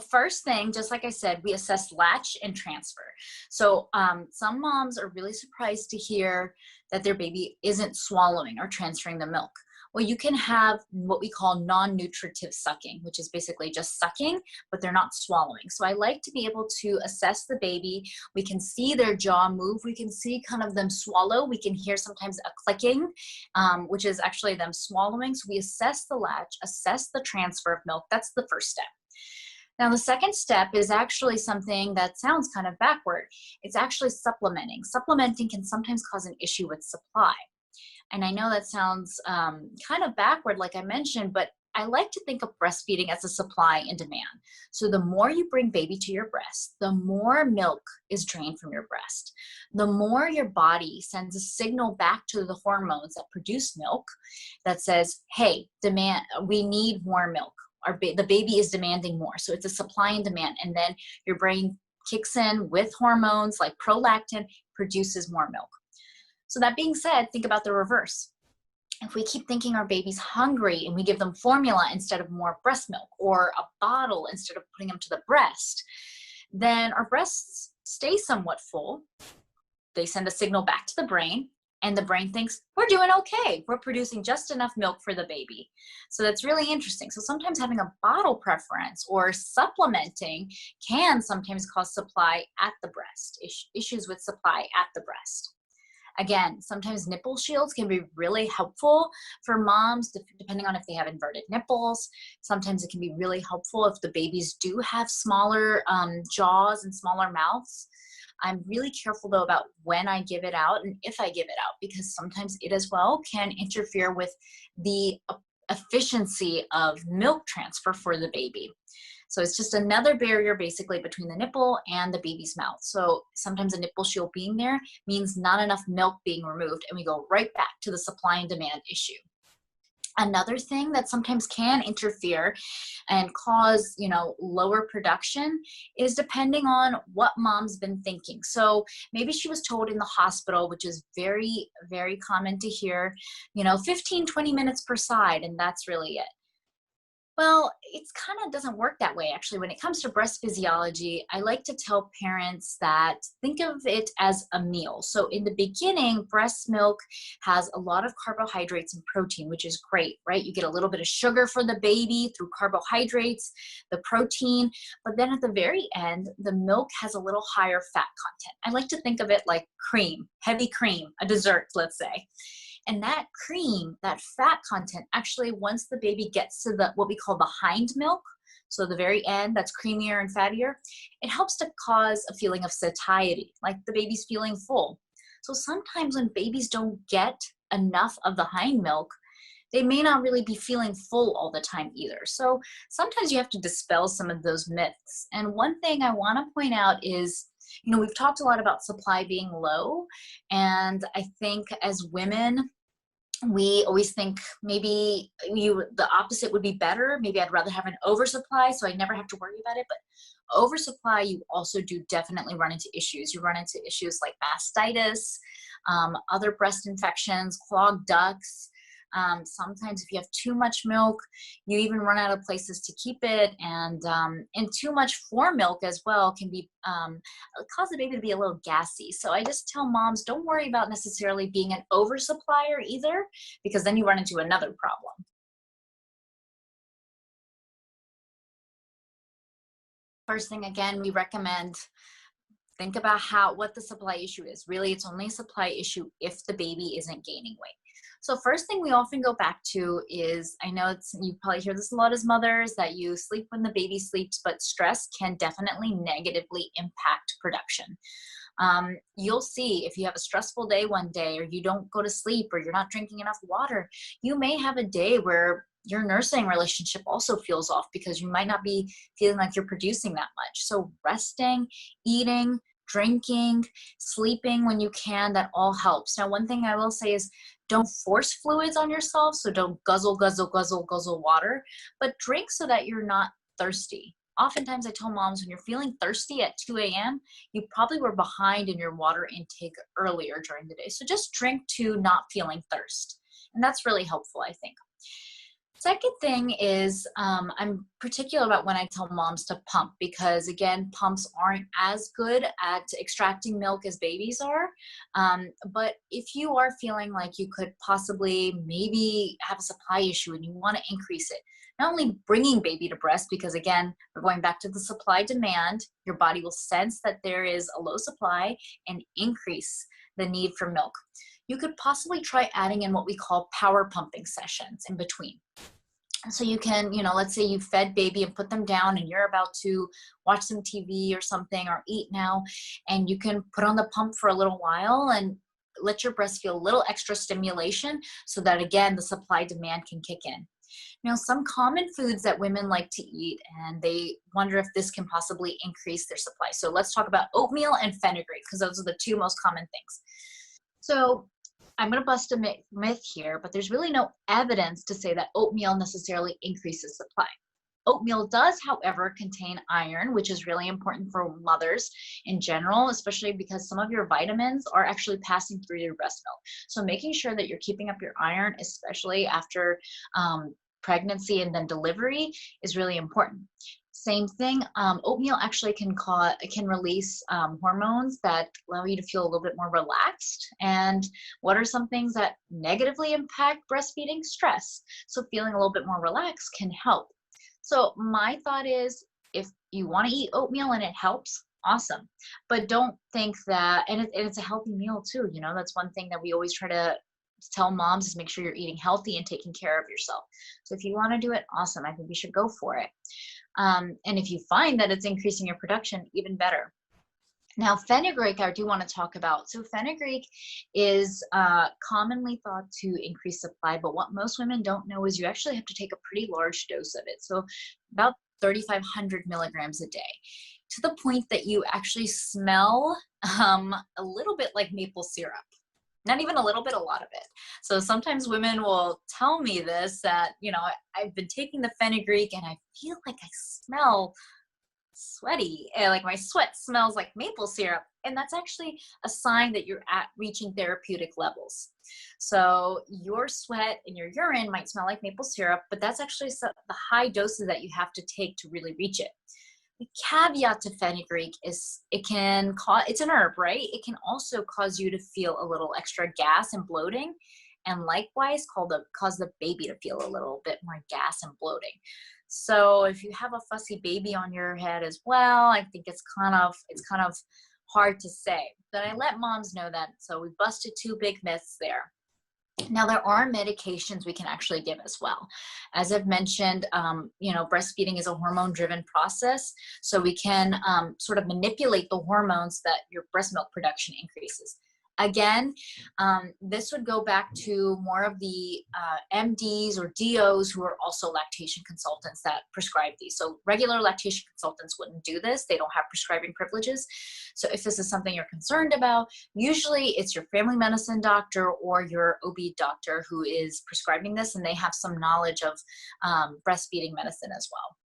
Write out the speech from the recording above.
first thing, just like I said, we assess latch and transfer. So some moms are really surprised to hear that their baby isn't swallowing or transferring the milk. Well, you can have what we call non-nutritive sucking, which is basically just sucking, but they're not swallowing. So I like to be able to assess the baby. We can see their jaw move. We can see kind of them swallow. We can hear sometimes a clicking, which is actually them swallowing. So we assess the latch, assess the transfer of milk. That's the first step. Now, the second step is actually something that sounds kind of backward. It's actually supplementing. Supplementing can sometimes cause an issue with supply. And I know that sounds kind of backward, like I mentioned, but I like to think of breastfeeding as a supply and demand. So the more you bring baby to your breast, the more milk is drained from your breast. The more your body sends a signal back to the hormones that produce milk that says, hey, we need more milk. The baby is demanding more. So it's a supply and demand. And then your brain kicks in with hormones like prolactin, produces more milk. So that being said, think about the reverse. If we keep thinking our baby's hungry and we give them formula instead of more breast milk, or a bottle instead of putting them to the breast, then our breasts stay somewhat full. They send a signal back to the brain, and the brain thinks, we're doing okay. We're producing just enough milk for the baby. So that's really interesting. So sometimes having a bottle preference or supplementing can sometimes cause supply at the breast, issues with supply at the breast. Again, sometimes nipple shields can be really helpful for moms, depending on if they have inverted nipples. Sometimes it can be really helpful if the babies do have smaller jaws and smaller mouths. I'm really careful though about when I give it out and if I give it out, because sometimes it as well can interfere with the efficiency of milk transfer for the baby. So it's just another barrier basically between the nipple and the baby's mouth. So sometimes a nipple shield being there means not enough milk being removed, and we go right back to the supply and demand issue. Another thing that sometimes can interfere and cause, lower production is depending on what mom's been thinking. So maybe she was told in the hospital, which is very, very common to hear, 15, 20 minutes per side, and that's really it. Well, it kind of doesn't work that way, actually. When it comes to breast physiology, I like to tell parents that think of it as a meal. So in the beginning, breast milk has a lot of carbohydrates and protein, which is great, right? You get a little bit of sugar for the baby through carbohydrates, the protein, but then at the very end, the milk has a little higher fat content. I like to think of it like cream, heavy cream, a dessert, let's say. And that cream, that fat content, actually, once the baby gets to what we call the hind milk, so the very end, that's creamier and fattier, it helps to cause a feeling of satiety, like the baby's feeling full. So sometimes when babies don't get enough of the hind milk, they may not really be feeling full all the time either. So sometimes you have to dispel some of those myths. And one thing I want to point out is, we've talked a lot about supply being low. And I think as women, we always think maybe the opposite would be better. Maybe I'd rather have an oversupply so I never have to worry about it. But oversupply, you also do definitely run into issues. You run into issues like mastitis, other breast infections, clogged ducts. Sometimes if you have too much milk, you even run out of places to keep it, and too much for milk as well can be cause the baby to be a little gassy. So I just tell moms, don't worry about necessarily being an oversupplier either, because then you run into another problem. First thing, again, we recommend think about what the supply issue is. Really, it's only a supply issue if the baby isn't gaining weight. So first thing we often go back to is, I know you probably hear this a lot as mothers, that you sleep when the baby sleeps, but stress can definitely negatively impact production. You'll see if you have a stressful day one day, or you don't go to sleep, or you're not drinking enough water, you may have a day where your nursing relationship also feels off because you might not be feeling like you're producing that much. So resting, eating, drinking, sleeping when you can, that all helps. Now, one thing I will say is don't force fluids on yourself. So don't guzzle water, but drink so that you're not thirsty. Oftentimes I tell moms, when you're feeling thirsty at 2 a.m., you probably were behind in your water intake earlier during the day. So just drink to not feeling thirst. And that's really helpful, I think. Second thing is I'm particular about when I tell moms to pump because, again, pumps aren't as good at extracting milk as babies are. But if you are feeling like you could possibly maybe have a supply issue and you want to increase it, not only bringing baby to breast, because again, we're going back to the supply demand, your body will sense that there is a low supply and increase the need for milk. You could possibly try adding in what we call power pumping sessions in between. So you can, let's say you fed baby and put them down and you're about to watch some TV or something or eat now, and you can put on the pump for a little while and let your breast feel a little extra stimulation so that, again, the supply demand can kick in. Some common foods that women like to eat, and they wonder if this can possibly increase their supply. So let's talk about oatmeal and fenugreek, because those are the two most common things. So I'm going to bust a myth here, but there's really no evidence to say that oatmeal necessarily increases supply. Oatmeal does, however, contain iron, which is really important for mothers in general, especially because some of your vitamins are actually passing through your breast milk. So making sure that you're keeping up your iron, especially after pregnancy and then delivery, is really important. Same thing, oatmeal actually can release hormones that allow you to feel a little bit more relaxed. And what are some things that negatively impact breastfeeding? Stress. So feeling a little bit more relaxed can help. So my thought is, if you want to eat oatmeal and it helps, awesome. But don't think that, and it's a healthy meal too. That's one thing that we always try to tell moms is make sure you're eating healthy and taking care of yourself. So if you want to do it, awesome. I think you should go for it. And if you find that it's increasing your production, even better. Now, fenugreek, I do want to talk about. So fenugreek is commonly thought to increase supply, but what most women don't know is you actually have to take a pretty large dose of it. So about 3,500 milligrams a day, to the point that you actually smell a little bit like maple syrup. Not even a little bit, a lot of it. So sometimes women will tell me this, that, I've been taking the fenugreek and I feel like I smell sweaty, and like my sweat smells like maple syrup. And that's actually a sign that you're at reaching therapeutic levels. So your sweat and your urine might smell like maple syrup, but that's actually the high doses that you have to take to really reach it. The caveat to fenugreek is it's an herb, right? It can also cause you to feel a little extra gas and bloating, and likewise cause the baby to feel a little bit more gas and bloating. So if you have a fussy baby on your head as well, I think it's kind of hard to say. But I let moms know that. So we busted two big myths there. Now, there are medications we can actually give as well. As I've mentioned, breastfeeding is a hormone-driven process, so we can sort of manipulate the hormones that your breast milk production increases. Again, this would go back to more of the MDs or DOs who are also lactation consultants that prescribe these. So regular lactation consultants wouldn't do this. They don't have prescribing privileges. So if this is something you're concerned about, usually it's your family medicine doctor or your OB doctor who is prescribing this, and they have some knowledge of breastfeeding medicine as well.